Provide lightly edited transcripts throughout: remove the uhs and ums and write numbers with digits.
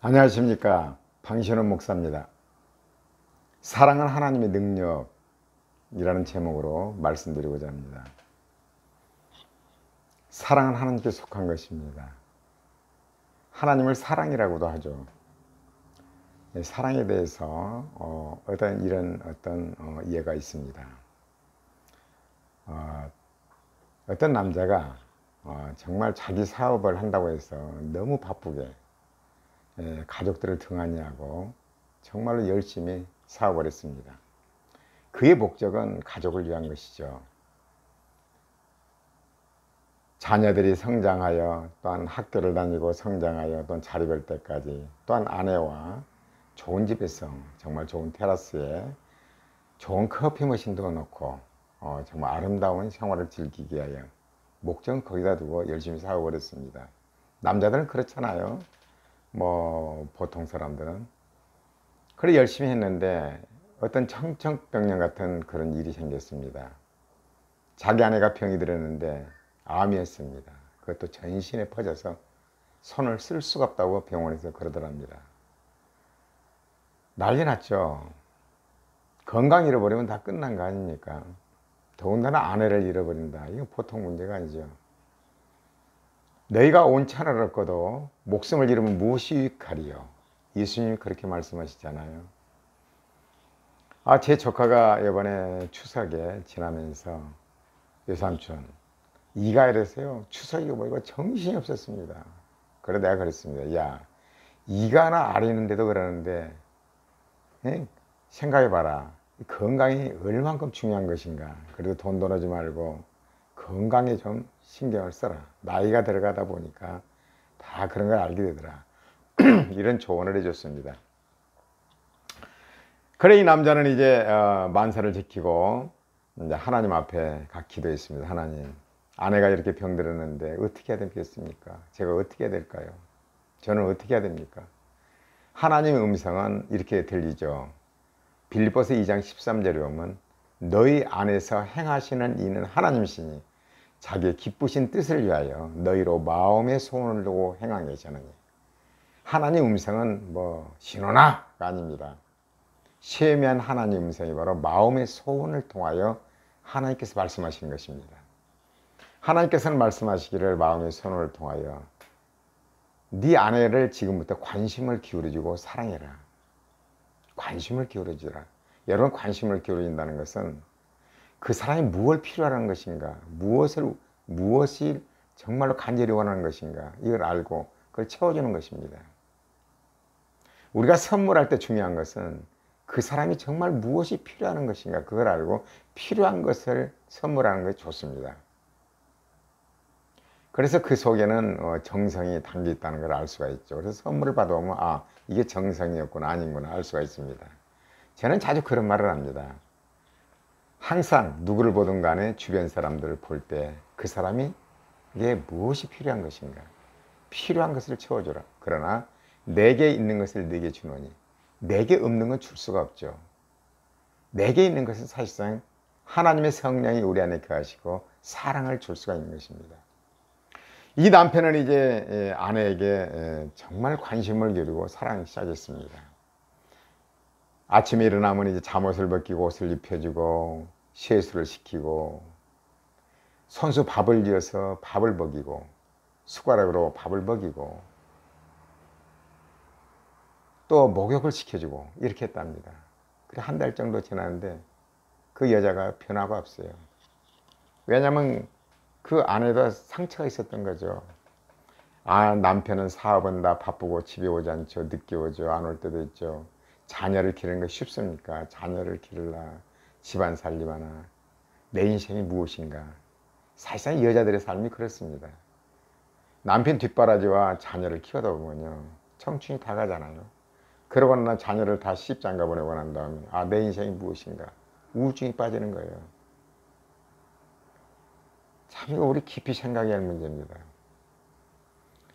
안녕하십니까. 방신원 목사입니다. 사랑은 하나님의 능력이라는 제목으로 말씀드리고자 합니다. 사랑은 하나님께 속한 것입니다. 하나님을 사랑이라고도 하죠. 사랑에 대해서 어떤 이해가 있습니다. 어떤 남자가 정말 자기 사업을 한다고 해서 너무 바쁘게 가족들을 등한히 하고 정말로 열심히 사업을 했습니다. 그의 목적은 가족을 위한 것이죠. 자녀들이 성장하여 또한 학교를 다니고 성장하여 또한 자립할 때까지 또한 아내와 좋은 집에서 정말 좋은 테라스에 좋은 커피 머신도 놓고 정말 아름다운 생활을 즐기기 위하여 목적은 거기다 두고 열심히 사업을 했습니다. 남자들은 그렇잖아요. 보통 사람들은 그래 열심히 했는데 어떤 청천벽력 같은 그런 일이 생겼습니다. 자기 아내가 병이 들었는데 암이었습니다. 그것도 전신에 퍼져서 손을 쓸 수가 없다고 병원에서 그러더랍니다. 난리 났죠. 건강 잃어버리면 다 끝난 거 아닙니까? 더군다나 아내를 잃어버린다. 이건 보통 문제가 아니죠. 너희가 온 천하를 얻고도 목숨을 잃으면 무엇이 유익하리요? 예수님이 그렇게 말씀하시잖아요. 제 조카가 이번에 추석에 지나면서 외삼촌 이가 이래서요 추석이 뭐이고 정신이 없었습니다. 그래 내가 그랬습니다. 야 이가 하나 아리는데도 그러는데 생각해봐라. 건강이 얼만큼 중요한 것인가. 그래도 돈 돈하지 말고 건강에 좀 신경을 써라. 나이가 들어가다 보니까 다 그런 걸 알게 되더라. 이런 조언을 해줬습니다. 그래 이 남자는 이제 만사를 지키고 이제 하나님 앞에 가 기도했습니다. 하나님, 아내가 이렇게 병들었는데 어떻게 해야 되겠습니까? 제가 어떻게 해야 될까요? 저는 어떻게 해야 됩니까? 하나님의 음성은 이렇게 들리죠. 빌립보서 2장 13절에 보면 너희 안에서 행하시는 이는 하나님이시니 자기의 기쁘신 뜻을 위하여 너희로 마음의 소원을 두고 행하게 하시느니. 하나님 음성은 신호나가 아닙니다. 세미한 하나님 음성이 바로 마음의 소원을 통하여 하나님께서 말씀하시는 것입니다. 하나님께서는 말씀하시기를 마음의 소원을 통하여 네 아내를 지금부터 관심을 기울여주고 사랑해라. 관심을 기울여주라. 여러분, 관심을 기울여준다는 것은 그 사람이 무엇을 필요하는 것인가, 무엇이 정말로 간절히 원하는 것인가, 이걸 알고 그걸 채워주는 것입니다. 우리가 선물할 때 중요한 것은 그 사람이 정말 무엇이 필요하는 것인가, 그걸 알고 필요한 것을 선물하는 것이 좋습니다. 그래서 그 속에는 정성이 담겨 있다는 걸 알 수가 있죠. 그래서 선물을 받아보면 이게 정성이었구나 아닌구나 알 수가 있습니다. 저는 자주 그런 말을 합니다. 항상 누구를 보든 간에 주변 사람들을 볼 때 그 사람이 이게 무엇이 필요한 것인가, 필요한 것을 채워주라. 그러나 내게 있는 것을 내게 주노니 내게 없는 건 줄 수가 없죠. 내게 있는 것은 사실상 하나님의 성령이 우리 안에 거하시고 사랑을 줄 수가 있는 것입니다. 이 남편은 이제 아내에게 정말 관심을 기울이고 사랑하기 시작했습니다. 아침에 일어나면 이제 잠옷을 벗기고 옷을 입혀주고 세수를 시키고 손수 밥을 지어서 밥을 먹이고 숟가락으로 밥을 먹이고 또 목욕을 시켜주고 이렇게 했답니다. 그래 한 달 정도 지났는데 그 여자가 변화가 없어요. 왜냐하면 그 안에도 상처가 있었던 거죠. 남편은 사업은 다 바쁘고 집에 오지 않죠. 늦게 오죠. 안 올 때도 있죠. 자녀를 기르는 거 쉽습니까? 자녀를 기르라 집안 살림하나 내 인생이 무엇인가. 사실상 여자들의 삶이 그렇습니다. 남편 뒷바라지와 자녀를 키우다 보면요 청춘이 다 가잖아요. 그러고 난 자녀를 다 시집장가 보내고 난 다음에 내 인생이 무엇인가 우울증이 빠지는 거예요. 참 이거 우리 깊이 생각해야 할 문제입니다.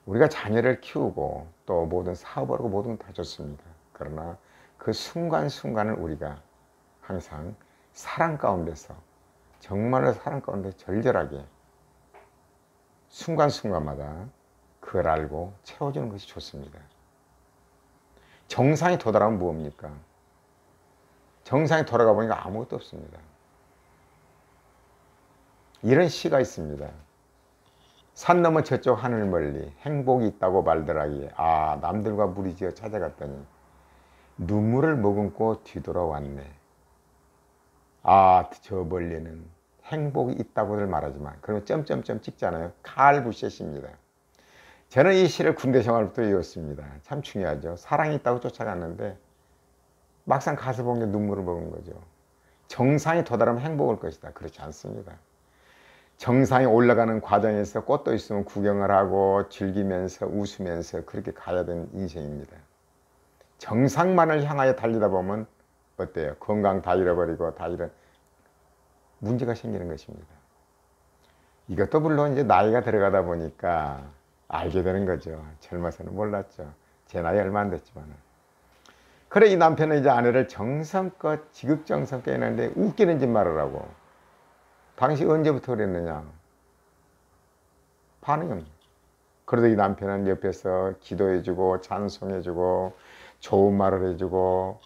우리가 자녀를 키우고 또 모든 사업을 하고 모든 다 좋습니다. 그러나 그 순간순간을 우리가 항상 사랑 가운데서 정말로 사랑 가운데 절절하게 순간순간마다 그걸 알고 채워주는 것이 좋습니다. 정상에 도달하면 뭡니까? 정상에 돌아가 보니까 아무것도 없습니다. 이런 시가 있습니다. 산 넘어 저쪽 하늘 멀리 행복이 있다고 말더라기에 아 남들과 무리지어 찾아갔더니 눈물을 머금고 뒤돌아왔네. 아 저 멀리는 행복이 있다고들 말하지만 그러면 점점점 찍잖아요. 칼 부셋입니다. 저는 이 시를 군대 생활부터 이었습니다. 참 중요하죠. 사랑이 있다고 쫓아갔는데 막상 가서 본 게 눈물을 먹은 거죠. 정상에 도달하면 행복할 것이다. 그렇지 않습니다. 정상에 올라가는 과정에서 꽃도 있으면 구경을 하고 즐기면서 웃으면서 그렇게 가야 되는 인생입니다. 정상만을 향하여 달리다 보면 어때요? 건강 다 잃어버리고 다 이런 문제가 생기는 것입니다. 이것도 물론 이제 나이가 들어가다 보니까 알게 되는 거죠. 젊어서는 몰랐죠. 제 나이 얼마 안 됐지만. 그래 이 남편은 이제 아내를 정성껏 지극정성껏 했는데 웃기는 짓 말을 고 당신 언제부터 그랬느냐? 반응이 없네. 그래도 이 남편은 옆에서 기도해주고 찬송해주고 좋은 말을 해주고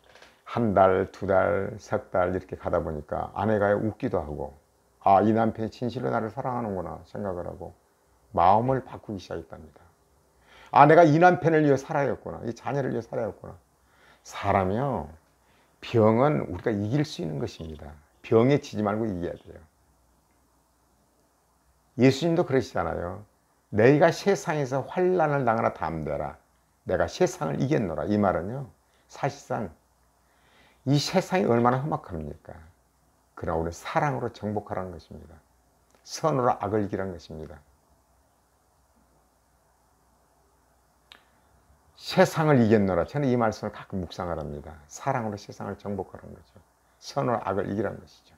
한 달, 두 달, 석 달 이렇게 가다 보니까 아내가 웃기도 하고 아, 이 남편이 진실로 나를 사랑하는구나 생각을 하고 마음을 바꾸기 시작했답니다. 아, 내가 이 남편을 위해 살아야겠구나. 이 자녀를 위해 살아야겠구나. 사람이요. 병은 우리가 이길 수 있는 것입니다. 병에 지지 말고 이겨야 돼요. 예수님도 그러시잖아요. 너희가 세상에서 환난을 당하나 담대라. 내가 세상을 이겼노라. 이 말은요. 사실상 이 세상이 얼마나 험악합니까? 그러나 우리는 사랑으로 정복하라는 것입니다. 선으로 악을 이기라는 것입니다. 세상을 이겼노라. 저는 이 말씀을 가끔 묵상을 합니다. 사랑으로 세상을 정복하라는 거죠. 선으로 악을 이기라는 것이죠.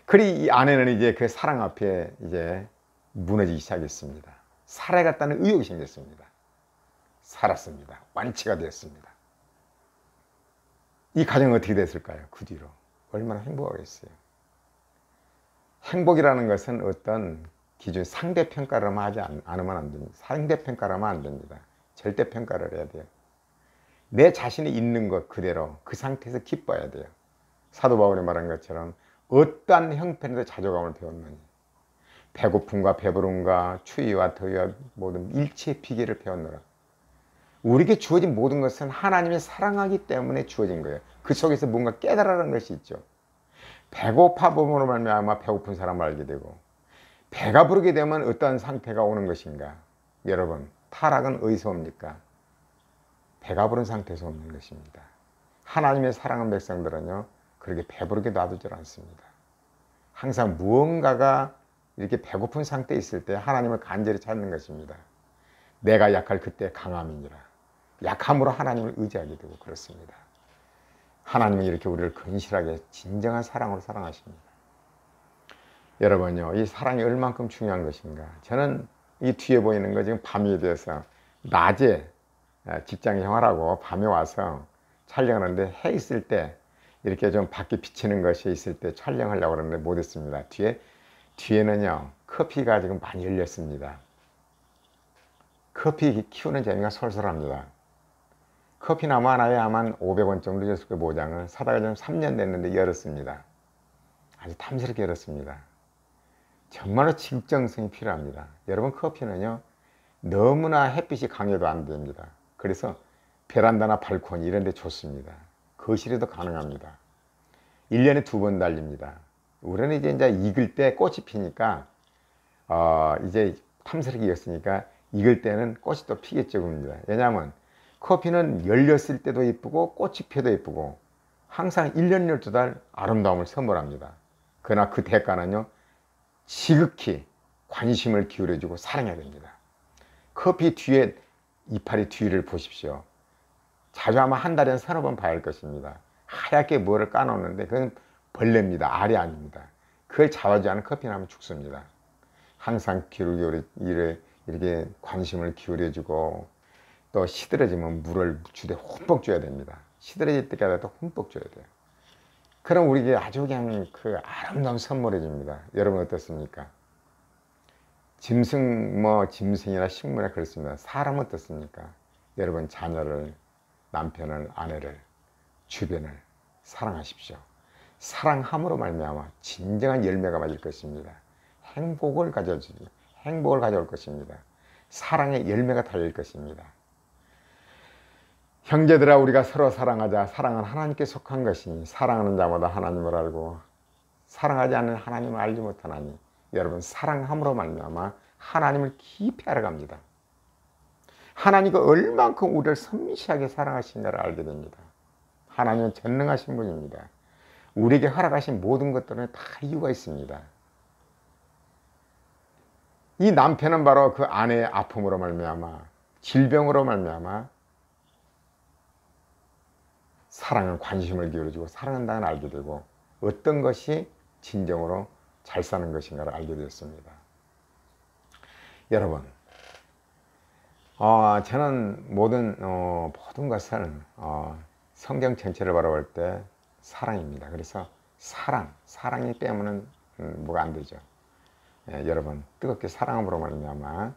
그리 이 아내는 이제 그 사랑 앞에 이제 무너지기 시작했습니다. 살아야겠다는 의욕이 생겼습니다. 살았습니다. 완치가 되었습니다. 이 가정은 어떻게 됐을까요? 그 뒤로 얼마나 행복하겠어요. 행복이라는 것은 어떤 기준, 상대평가를 하지 않으면 안 됩니다. 상대평가를 하면 안 됩니다. 절대평가를 해야 돼요. 내 자신이 있는 것 그대로 그 상태에서 기뻐야 돼요. 사도 바울이 말한 것처럼 어떠한 형편에도 자존감을 배웠느니 배고픔과 배부름과 추위와 더위와 모든 일체의 비결을 배웠노라. 우리에게 주어진 모든 것은 하나님의 사랑하기 때문에 주어진 거예요. 그 속에서 뭔가 깨달아라는 것이 있죠. 배고파 봄으로 말미암아 배고픈 사람을 알게 되고 배가 부르게 되면 어떠한 상태가 오는 것인가. 여러분 타락은 어디서 옵니까? 배가 부른 상태에서 오는 것입니다. 하나님의 사랑하는 백성들은요 그렇게 배부르게 놔두질 않습니다. 항상 무언가가 이렇게 배고픈 상태에 있을 때 하나님을 간절히 찾는 것입니다. 내가 약할 그때 강함이니라. 약함으로 하나님을 의지하게 되고 그렇습니다. 하나님은 이렇게 우리를 근실하게 진정한 사랑으로 사랑하십니다. 여러분요, 이 사랑이 얼만큼 중요한 것인가. 저는 이 뒤에 보이는 거 지금 밤이 돼서 낮에 직장 생활하고 밤에 와서 촬영하는데 해 있을 때 이렇게 좀 밖에 비치는 것이 있을 때 촬영하려고 그러는데 못했습니다. 뒤에는요 커피가 지금 많이 열렸습니다. 커피 키우는 재미가 솔솔합니다. 커피나무 하나에 아마 500원 정도 줬을 거예요. 모장을 사다가 좀 3년 됐는데 열었습니다. 아주 탐스럽게 열었습니다. 정말로 직정성이 필요합니다. 여러분 커피는요 너무나 햇빛이 강해도 안 됩니다. 그래서 베란다나 발코니 이런 데 좋습니다. 거실에도 가능합니다. 1년에 2번 달립니다. 우리는 이제 익을 때 꽃이 피니까 이제 탐스럽게 익었으니까 익을 때는 꽃이 또 피겠죠. 그럽니다. 왜냐하면 커피는 열렸을 때도 예쁘고 꽃이 피어도 예쁘고 항상 1년 12달 아름다움을 선물합니다. 그러나 그 대가는요 지극히 관심을 기울여주고 사랑해야 됩니다. 커피 뒤에 이파리 뒤를 보십시오. 자주 아마 한 달에 서너 번 봐야 할 것입니다. 하얗게 뭐를 까놓는데 그건 벌레입니다. 알이 아닙니다. 그걸 잡아주지 않은 커피는 하면 죽습니다. 항상 이렇게 관심을 기울여주고 또 시들어지면 물을 주되 흠뻑 줘야 됩니다. 시들어질 때까지 흠뻑 줘야 돼요. 그럼 우리에게 아주 그냥 그 아름다운 선물해 줍니다. 여러분 어떻습니까? 짐승이나 식물이나 그렇습니다. 사람은 어떻습니까? 여러분 자녀를, 남편을, 아내를, 주변을 사랑하십시오. 사랑함으로 말미암아 진정한 열매가 맺을 것입니다. 행복을 가져올 것입니다. 사랑의 열매가 달릴 것입니다. 형제들아, 우리가 서로 사랑하자. 사랑은 하나님께 속한 것이니 사랑하는 자마다 하나님을 알고 사랑하지 않는 하나님을 알지 못하나니. 여러분, 사랑함으로 말미암아 하나님을 깊이 알아갑니다. 하나님이 얼만큼 우리를 선미시하게 사랑하시냐를 알게 됩니다. 하나님은 전능하신 분입니다. 우리에게 허락하신 모든 것들은 다 이유가 있습니다. 이 남편은 바로 그 아내의 아픔으로 말미암아, 질병으로 말미암아 사랑은 관심을 기울여주고 사랑한다는 걸 알게 되고 어떤 것이 진정으로 잘 사는 것인가를 알게 되었습니다. 여러분, 저는 모든 것을 성경 전체를 바라볼 때 사랑입니다. 그래서 사랑이 빼면은 뭐가 안 되죠. 여러분, 뜨겁게 사랑함으로 말미암아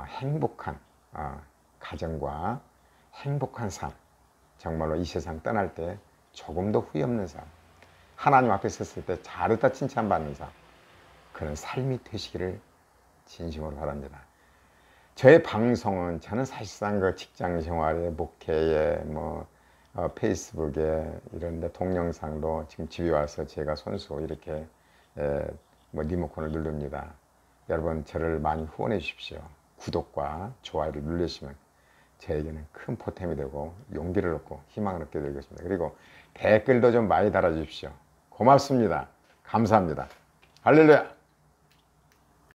행복한 가정과 행복한 삶, 정말로 이 세상 떠날 때 조금도 후회 없는 삶, 하나님 앞에 섰을 때 잘했다 칭찬받는 삶, 그런 삶이 되시기를 진심으로 바랍니다. 저의 방송은 저는 사실상 그 직장 생활에, 목회에, 페이스북에 이런 데 동영상도 지금 집에 와서 제가 손수 이렇게 리모컨을 누릅니다. 여러분, 저를 많이 후원해 주십시오. 구독과 좋아요를 누르시면 저에게는 큰 보탬이 되고 용기를 얻고 희망을 얻게 될 것입니다. 그리고 댓글도 좀 많이 달아주십시오. 고맙습니다. 감사합니다. 할렐루야.